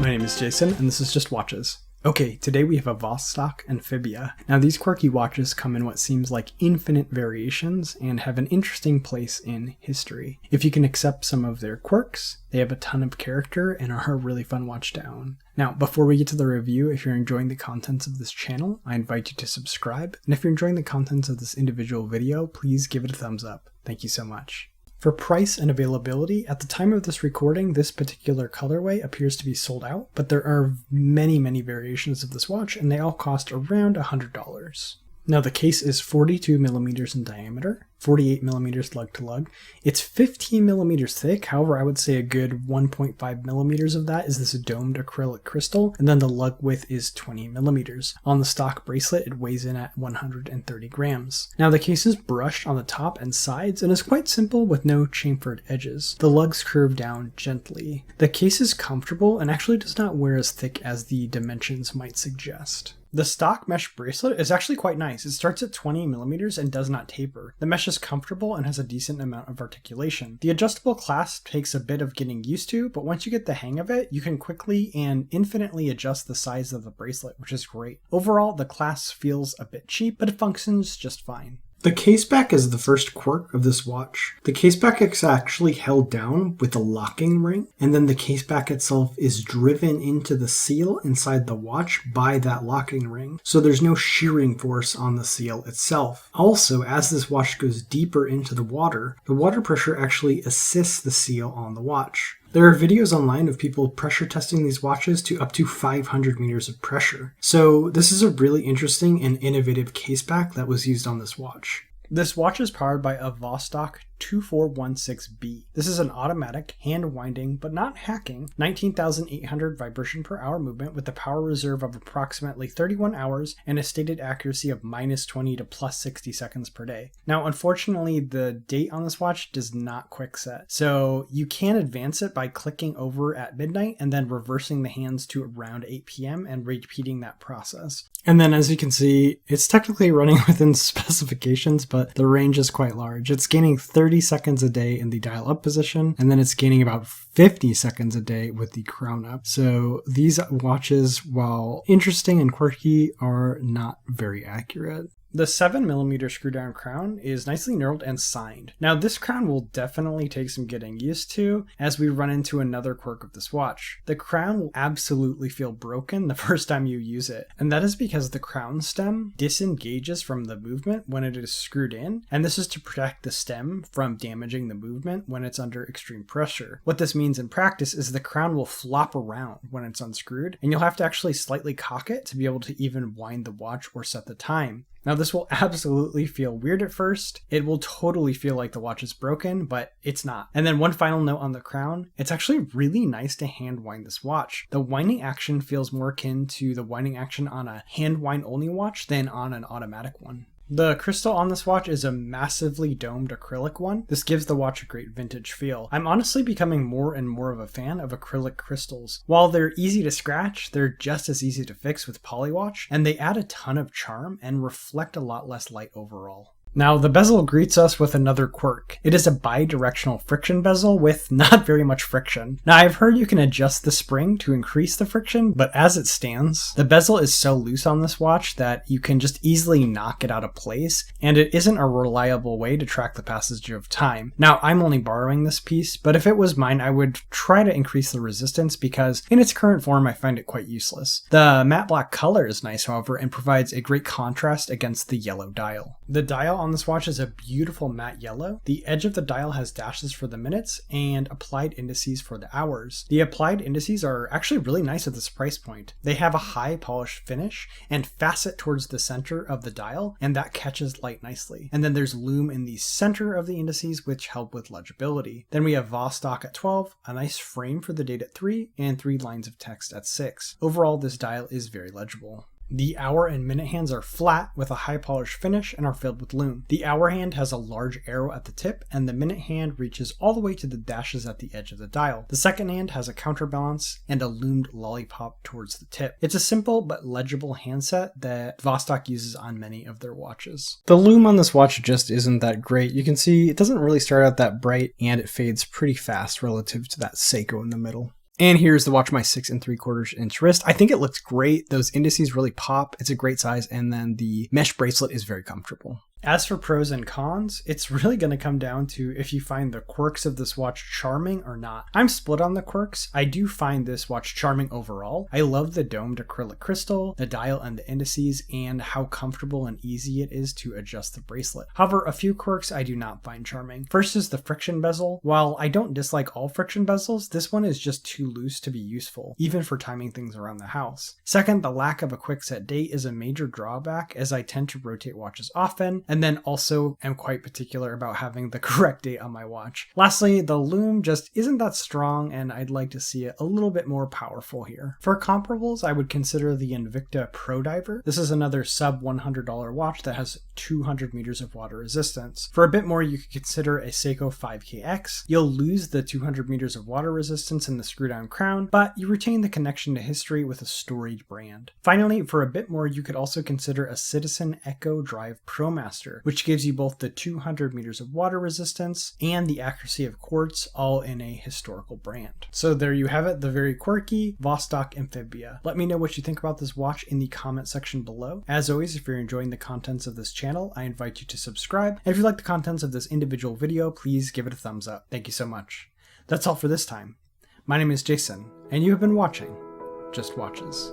My name is Jason, and this is Just Watches. Okay, today we have a Vostok Amphibia. Now these quirky watches come in what seems like infinite variations and have an interesting place in history. If you can accept some of their quirks, they have a ton of character and are a really fun watch to own. Now, before we get to the review, if you're enjoying the contents of this channel, I invite you to subscribe. And if you're enjoying the contents of this individual video, please give it a thumbs up. Thank you so much. For price and availability, at the time of this recording, this particular colorway appears to be sold out, but there are many variations of this watch, and they all cost around $100. Now the case is 42mm in diameter, 48mm lug to lug. It's 15mm thick, however I would say a good 1.5mm of that is this domed acrylic crystal, and then the lug width is 20mm. On the stock bracelet it weighs in at 130 grams. Now the case is brushed on the top and sides and is quite simple with no chamfered edges. The lugs curve down gently. The case is comfortable and actually does not wear as thick as the dimensions might suggest. The stock mesh bracelet is actually quite nice. It starts at 20mm and does not taper. The mesh is comfortable and has a decent amount of articulation. The adjustable clasp takes a bit of getting used to, but once you get the hang of it, you can quickly and infinitely adjust the size of the bracelet, which is great. Overall, the clasp feels a bit cheap, but it functions just fine. The caseback is the first quirk of this watch. The caseback is actually held down with a locking ring, and then the caseback itself is driven into the seal inside the watch by that locking ring, so there's no shearing force on the seal itself. Also, as this watch goes deeper into the water pressure actually assists the seal on the watch. There are videos online of people pressure testing these watches to up to 500 meters of pressure. So this is a really interesting and innovative caseback that was used on this watch. This watch is powered by a Vostok 2416B. This is an automatic, hand-winding, but not hacking, 19,800 vibration per hour movement with a power reserve of approximately 31 hours and a stated accuracy of -20 to +60 seconds per day. Now, unfortunately, the date on this watch does not quickset, so you can advance it by clicking over at midnight and then reversing the hands to around 8 p.m. and repeating that process. And then, as you can see, it's technically running within specifications, but the range is quite large. It's gaining 30 seconds a day in the dial up position, and then it's gaining about 50 seconds a day with the crown up. So these watches, while interesting and quirky, are not very accurate. The 7mm screw down crown is nicely knurled and signed. Now this crown will definitely take some getting used to as we run into another quirk of this watch. The crown will absolutely feel broken the first time you use it, and that is because the crown stem disengages from the movement when it is screwed in, and this is to protect the stem from damaging the movement when it's under extreme pressure. What this means in practice is the crown will flop around when it's unscrewed, and you'll have to actually slightly cock it to be able to even wind the watch or set the time. Now this will absolutely feel weird at first. It will totally feel like the watch is broken, but it's not. And then one final note on the crown, it's actually really nice to hand wind this watch. The winding action feels more akin to the winding action on a hand wind only watch than on an automatic one. The crystal on this watch is a massively domed acrylic one. This gives the watch a great vintage feel. I'm honestly becoming more and more of a fan of acrylic crystals. While they're easy to scratch, they're just as easy to fix with polywatch, and they add a ton of charm and reflect a lot less light overall. Now, the bezel greets us with another quirk. It is a bi-directional friction bezel with not very much friction. Now, I've heard you can adjust the spring to increase the friction, but as it stands, the bezel is so loose on this watch that you can just easily knock it out of place, and it isn't a reliable way to track the passage of time. Now, I'm only borrowing this piece, but if it was mine, I would try to increase the resistance because in its current form, I find it quite useless. The matte black color is nice, however, and provides a great contrast against the yellow dial. The dial on this watch is a beautiful matte yellow. The edge of the dial has dashes for the minutes and applied indices for the hours. The applied indices are actually really nice at this price point. They have a high polished finish and facet towards the center of the dial, and that catches light nicely. And then there's Lume in the center of the indices, which help with legibility. Then we have Vostok at 12, a nice frame for the date at 3, and 3 lines of text at 6. Overall, this dial is very legible. The hour and minute hands are flat with a high polished finish and are filled with lume. The hour hand has a large arrow at the tip, and the minute hand reaches all the way to the dashes at the edge of the dial. The second hand has a counterbalance and a lumed lollipop towards the tip. It's a simple but legible handset that Vostok uses on many of their watches. The lume on this watch just isn't that great. You can see it doesn't really start out that bright, and it fades pretty fast relative to that Seiko in the middle. And here's the watch my 6 3/4 inch wrist. I think it looks great. Those indices really pop. It's a great size. And then the mesh bracelet is very comfortable. As for pros and cons, it's really going to come down to if you find the quirks of this watch charming or not. I'm split on the quirks. I do find this watch charming overall. I love the domed acrylic crystal, the dial and the indices, and how comfortable and easy it is to adjust the bracelet. However, a few quirks I do not find charming. First is the friction bezel. While I don't dislike all friction bezels, this one is just too loose to be useful, even for timing things around the house. Second, the lack of a quick set date is a major drawback, as I tend to rotate watches often, and then also am quite particular about having the correct date on my watch. Lastly, the Lume just isn't that strong, and I'd like to see it a little bit more powerful here. For comparables, I would consider the Invicta Pro Diver. This is another sub $100 watch that has 200 meters of water resistance. For a bit more, you could consider a Seiko 5KX. You'll lose the 200 meters of water resistance in the screw-down crown, but you retain the connection to history with a storied brand. Finally, for a bit more, you could also consider a Citizen Echo Drive ProMaster, which gives you both the 200 meters of water resistance and the accuracy of quartz, all in a historical brand. So there you have it, the very quirky Vostok Amphibia. Let me know what you think about this watch in the comment section below. As always, if you're enjoying the contents of this channel, I invite you to subscribe. And if you like the contents of this individual video, please give it a thumbs up. Thank you so much. That's all for this time. My name is Jason, and you have been watching Just Watches.